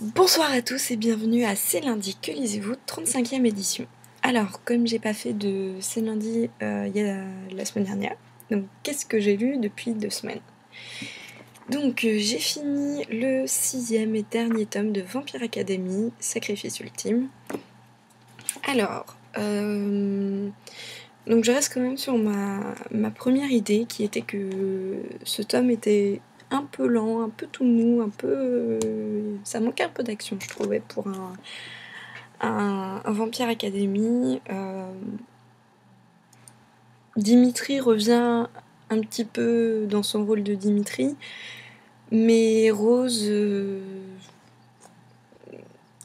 Bonsoir à tous et bienvenue à C'est lundi, que lisez-vous, 35e édition. Alors, comme j'ai pas fait de C'est lundi il y a la semaine dernière, donc qu'est-ce que j'ai lu depuis 2 semaines? Donc j'ai fini le 6e et dernier tome de Vampire Academy, Sacrifice Ultime. Alors, donc je reste quand même sur ma première idée qui était que ce tome était un peu lent, un peu tout mou, un peu... ça manquait un peu d'action, je trouvais, pour un Vampire Academy. Dimitri revient un petit peu dans son rôle de Dimitri, mais Rose...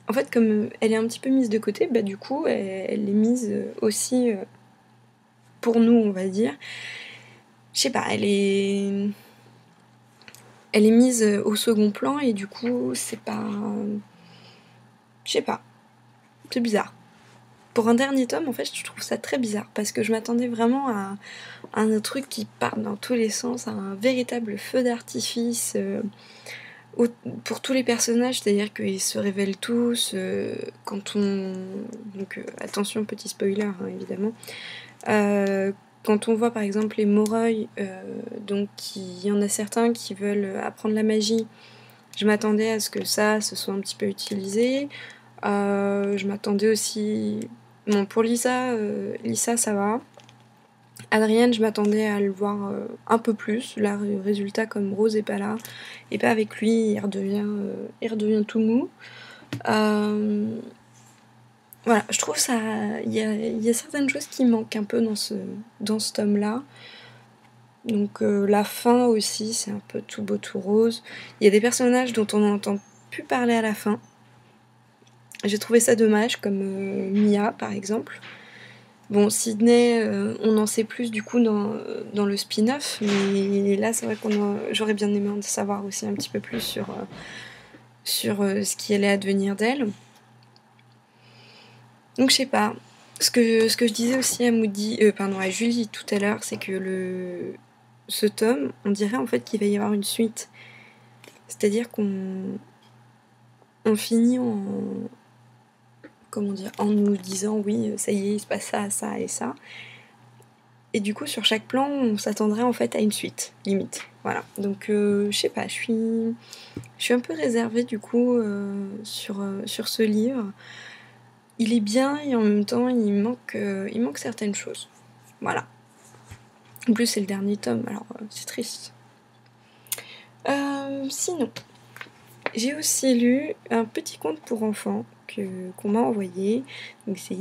en fait, comme elle est un petit peu mise de côté, bah du coup, elle est mise aussi pour nous, on va dire. Je sais pas, elle est mise au second plan et du coup, c'est pas... je sais pas, c'est bizarre. Pour un dernier tome, en fait, je trouve ça très bizarre parce que je m'attendais vraiment à un truc qui part dans tous les sens, à un véritable feu d'artifice pour tous les personnages, c'est-à-dire qu'ils se révèlent tous quand on... Donc attention, petit spoiler, hein, évidemment. Quand on voit par exemple les Moroi, donc il y en a certains qui veulent apprendre la magie, je m'attendais à ce que ça se soit un petit peu utilisé. Je m'attendais aussi... Bon, pour Lisa, ça va. Adrienne, je m'attendais à le voir un peu plus. Là, résultat, comme Rose est pas là, et pas avec lui, il redevient tout mou. Voilà, je trouve ça... Il y a certaines choses qui manquent un peu dans ce tome-là. Donc la fin aussi, c'est un peu tout beau tout rose. Il y a des personnages dont on n'entend plus parler à la fin. J'ai trouvé ça dommage, comme Mia par exemple. Bon, Sydney, on en sait plus du coup dans le spin-off, mais là c'est vrai j'aurais bien aimé en savoir aussi un petit peu plus sur ce qui allait advenir d'elle. Donc je sais pas. Ce que je disais aussi à Julie tout à l'heure, c'est que ce tome, on dirait en fait qu'il va y avoir une suite. C'est-à-dire qu'on finit en nous disant oui, ça y est, il se passe ça, ça et ça. Et du coup, sur chaque plan, on s'attendrait en fait à une suite, limite. Voilà. Donc, je sais pas, je suis un peu réservée du coup sur ce livre. Il est bien et en même temps, il manque certaines choses. Voilà. En plus, c'est le dernier tome, alors c'est triste. Sinon, j'ai aussi lu un petit conte pour enfants qu'on m'a envoyé. Donc, c'est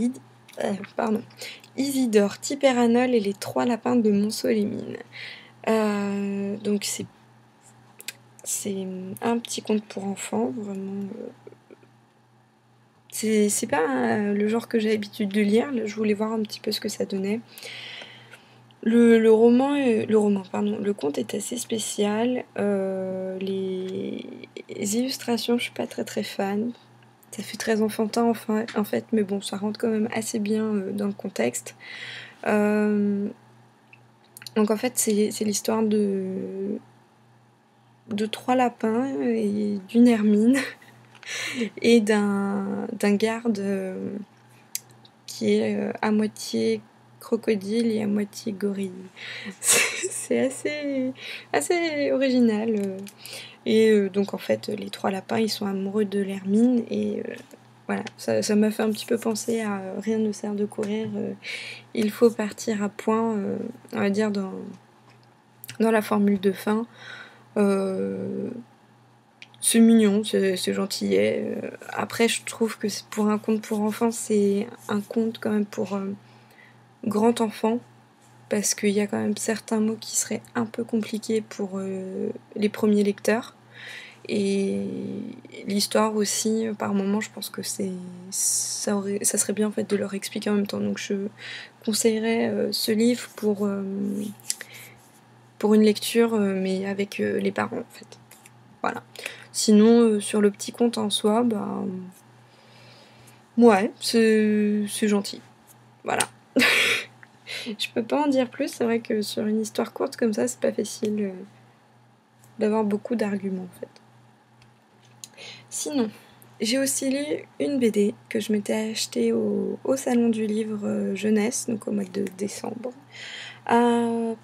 Isidore, Tipéranol et les 3 lapins de Montceau-les-Mines. Donc c'est un petit conte pour enfants, vraiment. C'est pas le genre que j'ai l'habitude de lire. Là, je voulais voir un petit peu ce que ça donnait. Le conte est assez spécial. Les illustrations, je suis pas très très fan. Ça fait très enfantin en fait, mais bon, ça rentre quand même assez bien dans le contexte. Donc en fait, c'est l'histoire de 3 lapins et d'une hermine et d'un garde qui est à moitié crocodile et à moitié gorille. C'est assez original. Et donc en fait, les 3 lapins, ils sont amoureux de l'hermine et voilà, ça m'a fait un petit peu penser à Rien ne sert de courir. Il faut partir à point, on va dire, dans la formule de fin. C'est mignon, c'est gentillet. Après, je trouve que pour un conte pour enfants, c'est un conte quand même pour grand enfant, parce qu'il y a quand même certains mots qui seraient un peu compliqués pour les premiers lecteurs. Et l'histoire aussi, par moments, je pense que ça serait bien en fait de leur expliquer en même temps. Donc je conseillerais ce livre pour une lecture, mais avec les parents en fait. Voilà. Sinon, sur le petit conte en soi, bah... ouais, c'est gentil. Voilà. Je peux pas en dire plus, c'est vrai que sur une histoire courte comme ça, c'est pas facile d'avoir beaucoup d'arguments en fait. Sinon, j'ai aussi lu une BD que je m'étais achetée au salon du livre jeunesse, donc au mois de décembre.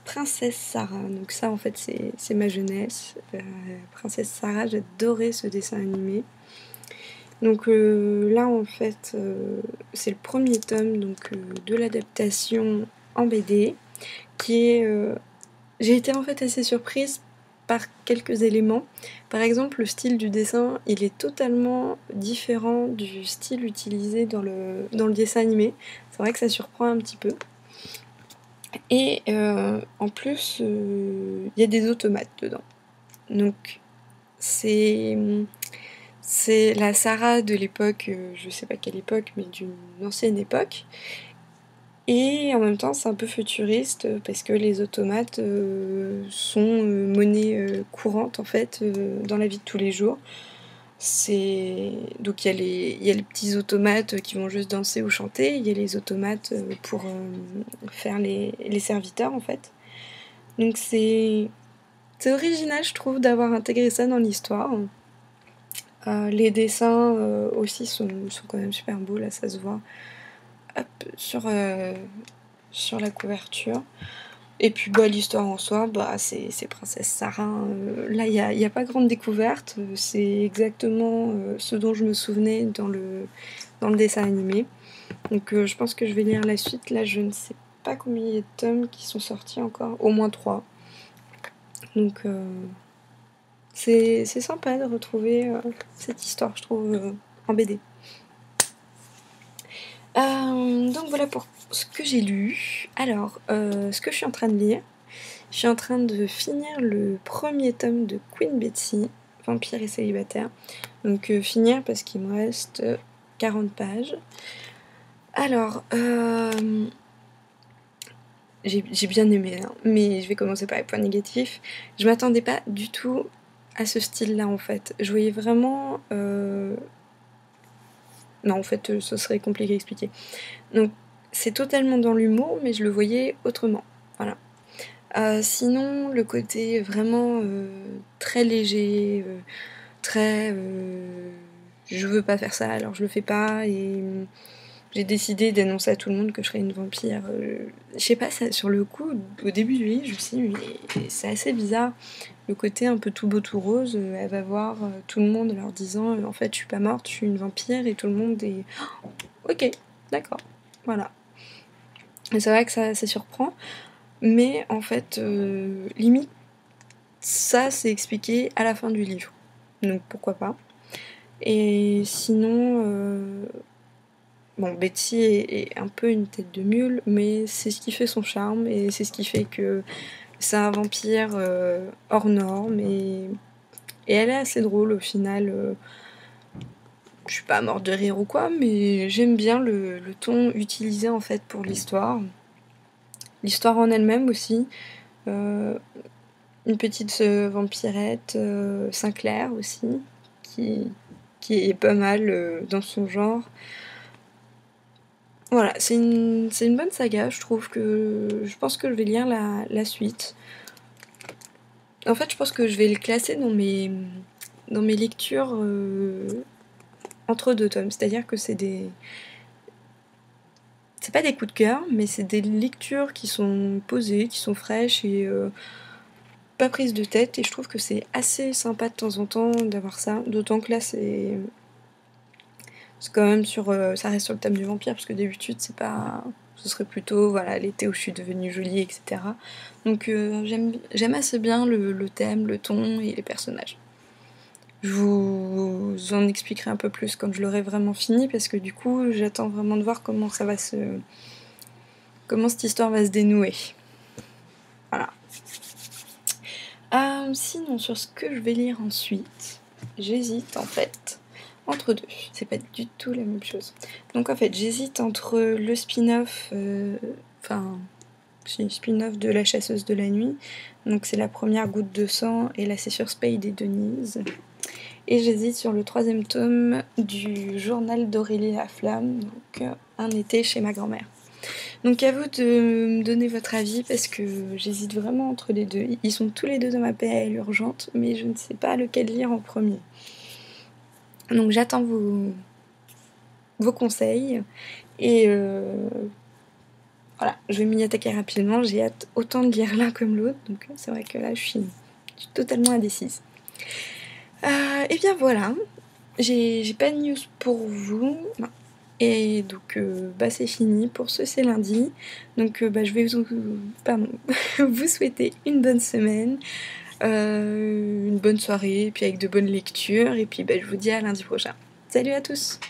Princesse Sarah, donc ça en fait c'est ma jeunesse. Princesse Sarah, j'adorais ce dessin animé. Donc là en fait c'est le premier tome donc, de l'adaptation en BD qui est... J'ai été en fait assez surprise par quelques éléments. Par exemple, le style du dessin, il est totalement différent du style utilisé dans le dessin animé. C'est vrai que ça surprend un petit peu. Et en plus, il y a des automates dedans. Donc c'est la Sarah de l'époque, je sais pas quelle époque, mais d'une ancienne époque. Et en même temps, c'est un peu futuriste parce que les automates sont monnaie courante en fait dans la vie de tous les jours. Donc il y a les petits automates qui vont juste danser ou chanter, il y a les automates pour faire les serviteurs en fait. Donc c'est original je trouve d'avoir intégré ça dans l'histoire. Les dessins aussi sont quand même super beaux, là ça se voit. Hop, sur la couverture. Et puis bah, l'histoire en soi, bah, c'est Princesse Sarah. Là, il y a pas grande découverte. C'est exactement ce dont je me souvenais dans le dessin animé. Donc je pense que je vais lire la suite. Là, je ne sais pas combien il y a de tomes qui sont sortis encore. Au moins 3. Donc c'est sympa de retrouver cette histoire, je trouve, en BD. Donc voilà pour ce que j'ai lu. Alors, ce que je suis en train de lire, je suis en train de finir le premier tome de Queen Betsy, Vampire et célibataire. Donc finir parce qu'il me reste 40 pages. Alors, j'ai bien aimé, hein, mais je vais commencer par les points négatifs. Je m'attendais pas du tout à ce style-là en fait. Je voyais vraiment... Non, en fait, ce serait compliqué à expliquer. Donc, c'est totalement dans l'humour, mais je le voyais autrement. Voilà. Sinon, le côté vraiment très léger, très... je veux pas faire ça, alors je le fais pas, et j'ai décidé d'annoncer à tout le monde que je serais une vampire. Je sais pas, ça, sur le coup, au début du livre, je me suis dit, mais c'est assez bizarre. Le côté un peu tout beau tout rose, elle va voir tout le monde leur disant en fait je suis pas morte, je suis une vampire, et tout le monde est ok, d'accord, voilà. Et c'est vrai que ça surprend, mais en fait limite ça c'est expliqué à la fin du livre, donc pourquoi pas. Et sinon bon, Betty est un peu une tête de mule, mais c'est ce qui fait son charme et c'est ce qui fait que c'est un vampire hors norme et elle est assez drôle au final. Je suis pas morte de rire ou quoi, mais j'aime bien le ton utilisé en fait pour l'histoire. L'histoire en elle-même aussi. Euh, une petite vampirette, Sinclair aussi, qui, qui est pas mal dans son genre. Voilà, c'est une bonne saga, je trouve que... Je pense que je vais lire la suite. En fait, je pense que je vais le classer dans mes lectures entre deux tomes. C'est-à-dire que c'est des... C'est pas des coups de cœur, mais c'est des lectures qui sont posées, qui sont fraîches et pas prises de tête. Et je trouve que c'est assez sympa de temps en temps d'avoir ça. D'autant que là, c'est quand même sur... ça reste sur le thème du vampire, parce que d'habitude, c'est pas... Ce serait plutôt voilà, l'été où je suis devenue jolie, etc. Donc j'aime assez bien le thème, le ton et les personnages. Je vous en expliquerai un peu plus quand je l'aurai vraiment fini, parce que du coup, j'attends vraiment de voir comment cette histoire va se dénouer. Voilà. Sinon, sur ce que je vais lire ensuite, j'hésite en fait entre deux. C'est pas du tout la même chose. Donc en fait, j'hésite entre le spin-off, c'est une spin-off de La chasseuse de la nuit. Donc c'est La première goutte de sang et là c'est sur Spade et Denise. Et j'hésite sur le 3e tome du journal d'Aurélie Laflamme, donc Un été chez ma grand-mère. Donc à vous de me donner votre avis parce que j'hésite vraiment entre les deux. Ils sont tous les deux dans ma PL urgente, mais je ne sais pas lequel lire en premier. Donc j'attends vos conseils et voilà, je vais m'y attaquer rapidement. J'ai hâte autant de lire l'un comme l'autre, donc c'est vrai que là je suis totalement indécise. Et bien voilà, j'ai pas de news pour vous. Non. Et donc c'est fini pour ce C'est lundi. Donc je vais vous souhaiter une bonne semaine, une bonne soirée, puis avec de bonnes lectures. Et puis je vous dis à lundi prochain. Salut à tous!